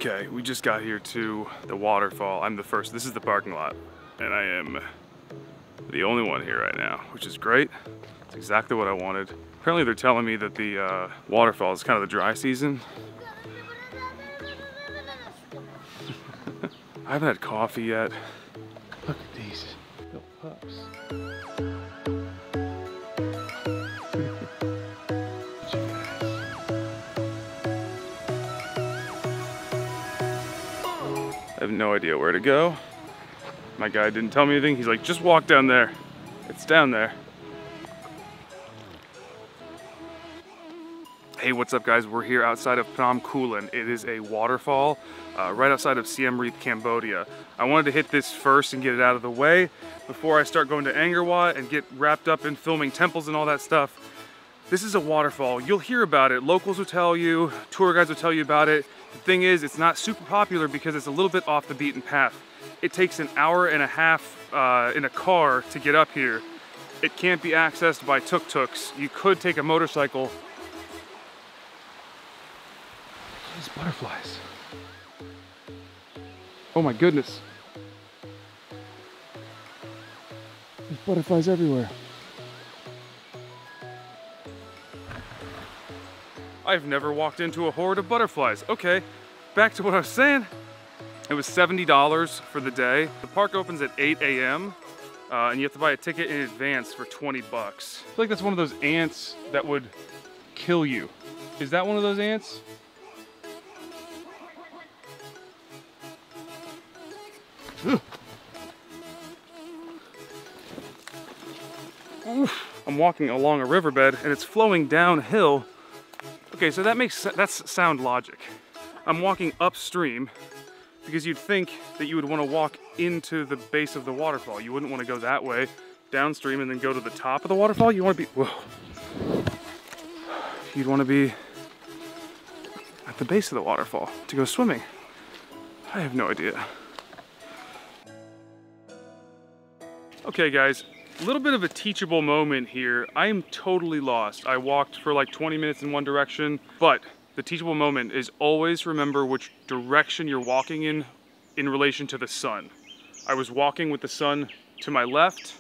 Okay, we just got here to the waterfall. I'm the first. This is the parking lot, and I am the only one here right now, which is great. It's exactly what I wanted. Apparently they're telling me that the waterfall is kind of the dry season. I haven't had coffee yet. Look at these little pups. I have no idea where to go. My guy didn't tell me anything. He's like, just walk down there. It's down there. Hey, what's up guys? We're here outside of Phnom Kulen. It is a waterfall right outside of Siem Reap, Cambodia. I wanted to hit this first and get it out of the way before I start going to Angkor Wat and get wrapped up in filming temples and all that stuff. This is a waterfall. You'll hear about it. Locals will tell you, tour guides will tell you about it. The thing is, it's not super popular because it's a little bit off the beaten path. It takes an hour and a half in a car to get up here. It can't be accessed by tuk-tuks. You could take a motorcycle. These butterflies. Oh my goodness. There's butterflies everywhere. I've never walked into a horde of butterflies. Okay, back to what I was saying. It was $70 for the day. The park opens at 8 a.m. And you have to buy a ticket in advance for 20 bucks. I feel like that's one of those ants that would kill you. Is that one of those ants? I'm walking along a riverbed and it's flowing downhill. Okay, so that's sound logic. I'm walking upstream because you'd think that you would want to walk into the base of the waterfall. You wouldn't want to go that way downstream and then go to the top of the waterfall. You want to be, whoa. You'd want to be at the base of the waterfall to go swimming. I have no idea. Okay guys, a little bit of a teachable moment here. I am totally lost. I walked for like 20 minutes in one direction, but the teachable moment is always remember which direction you're walking in relation to the sun. I was walking with the sun to my left,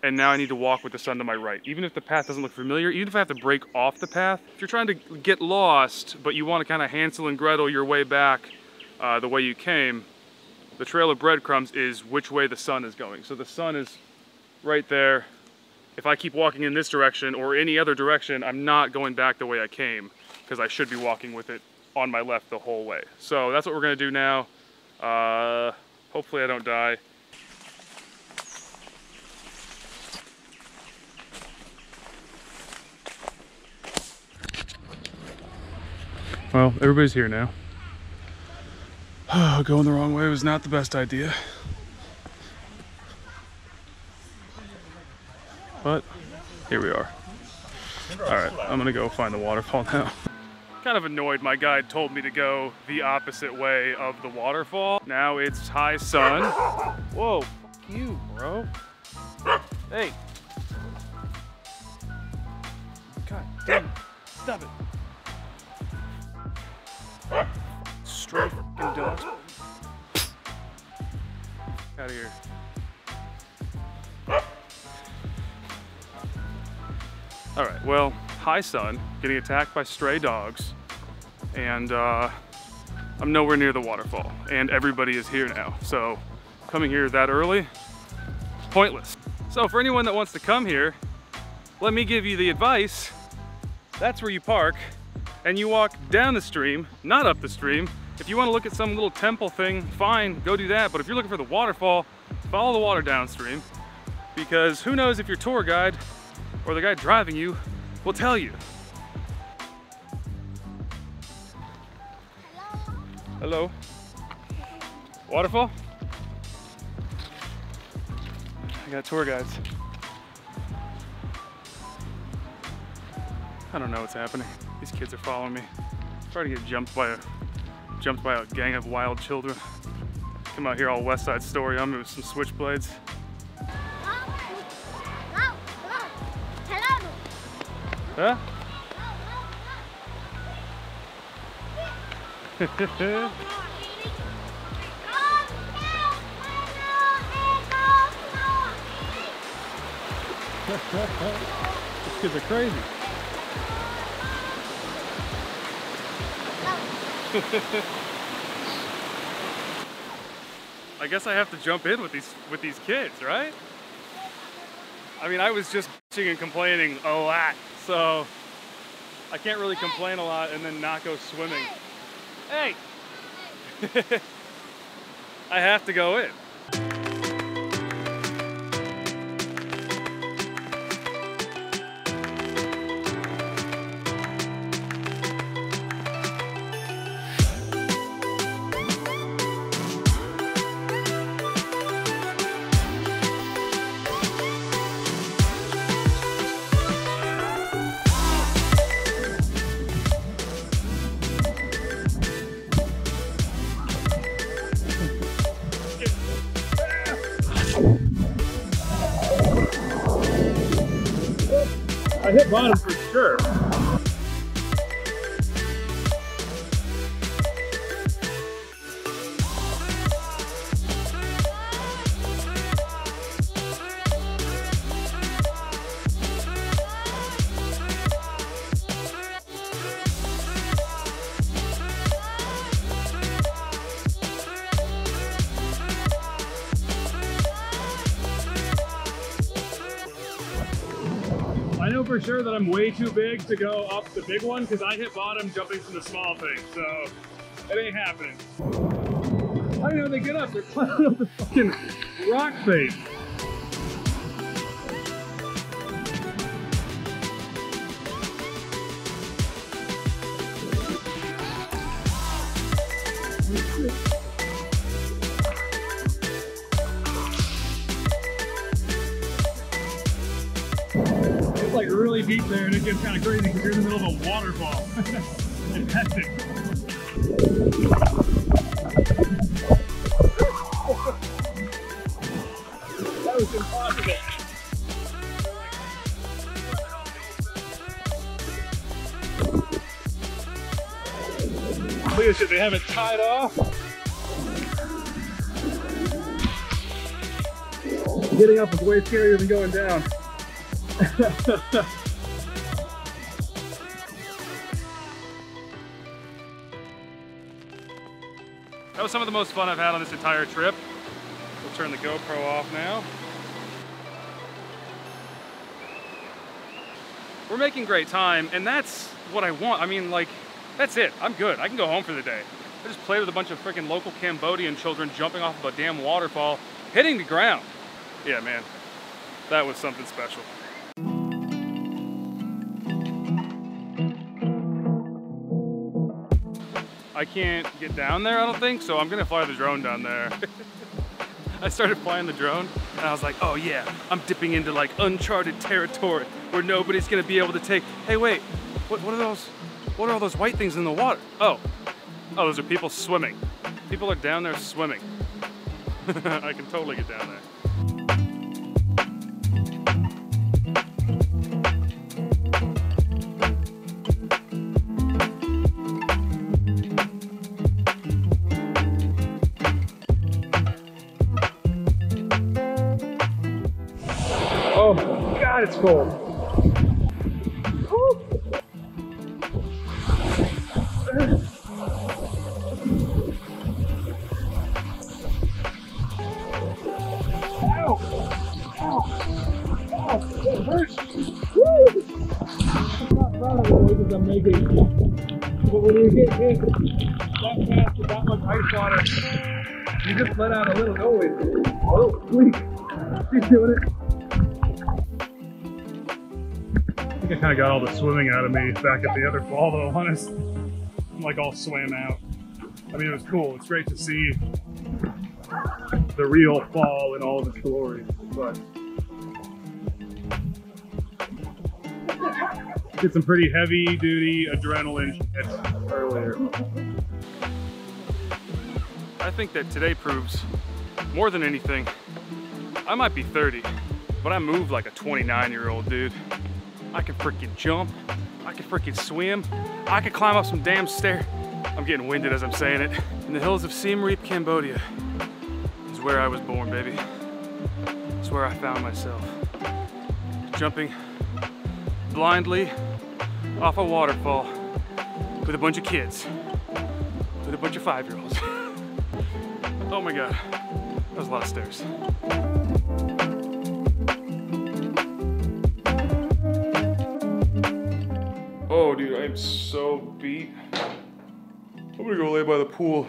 and now I need to walk with the sun to my right. Even if the path doesn't look familiar, even if I have to break off the path, if you're trying to get lost, but you want to kind of Hansel and Gretel your way back the way you came, the trail of breadcrumbs is which way the sun is going. So the sun is right there. If I keep walking in this direction or any other direction, I'm not going back the way I came because I should be walking with it on my left the whole way. So that's what we're gonna do now. Hopefully I don't die. Well, everybody's here now. Going the wrong way was not the best idea. But here we are. All right, I'm gonna go find the waterfall now. Kind of annoyed my guide told me to go the opposite way of the waterfall. Now it's high sun. Whoa, fuck you, bro. Hey. God damn it, stop it. Straight fucking dogs. Out of here. All right, well, high sun, getting attacked by stray dogs, and I'm nowhere near the waterfall, and everybody is here now. So coming here that early, pointless. So for anyone that wants to come here, let me give you the advice. That's where you park, and you walk down the stream, not up the stream. If you want to look at some little temple thing, fine, go do that. But if you're looking for the waterfall, follow the water downstream, because who knows if your tour guide or the guy driving you will tell you. Hello. Waterfall? I got tour guides. I don't know what's happening. These kids are following me. I'm trying to get jumped by a gang of wild children. Come out here all West Side Story on me with some switchblades. Huh? These kids are crazy. I guess I have to jump in with these kids, right? I mean, I was just bitching and complaining a lot, so I can't really complain a lot and then not go swimming. Hey! I have to go in. I hit bottom for sure. I know for sure that I'm way too big to go up the big one because I hit bottom jumping from the small thing, so it ain't happening. How do you know they get up? They're climbing up the fucking rock face. It's like really deep there and it gets kind of crazy because you're in the middle of a waterfall. It's hectic. That was impossible. Look at this shit, they have it tied off. Getting up is way scarier than going down. That was some of the most fun I've had on this entire trip. We'll turn the GoPro off now. We're making great time, and that's what I want. I mean, like, that's it. I'm good. I can go home for the day. I just played with a bunch of freaking local Cambodian children jumping off of a damn waterfall, hitting the ground. Yeah, man, that was something special. I can't get down there, I don't think, so I'm gonna fly the drone down there. I started flying the drone, and I was like, oh yeah, I'm dipping into like uncharted territory where nobody's gonna be able to take, hey wait, what are those? What are all those white things in the water? Oh, those are people swimming. People are down there swimming. I can totally get down there. Oh my God, it's cold. Woo. Ow! Ow! Ow! That hurts! Woo! I'm not proud of the noises I'm making. But when you get hit that fast with that much ice water, you just let out a little noise. A little squeak. Keep doing it. I think I kind of got all the swimming out of me back at the other fall, though, honest. I'm like all swam out. I mean, it was cool. It's great to see the real fall in all of its glory, but did some pretty heavy duty adrenaline shit earlier. I think that today proves more than anything, I might be 30, but I move like a 29-year-old dude. I can freaking jump, I can freaking swim, I can climb up some damn stairs. I'm getting winded as I'm saying it. In the hills of Siem Reap, Cambodia is where I was born, baby. It's where I found myself. Jumping blindly off a waterfall with a bunch of kids, with a bunch of 5-year-olds. Oh my God, that was a lot of stairs. Oh dude, I am so beat. I'm gonna go lay by the pool.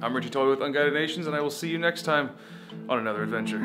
I'm Richie Toy with Unguided Nations, and I will see you next time on another adventure.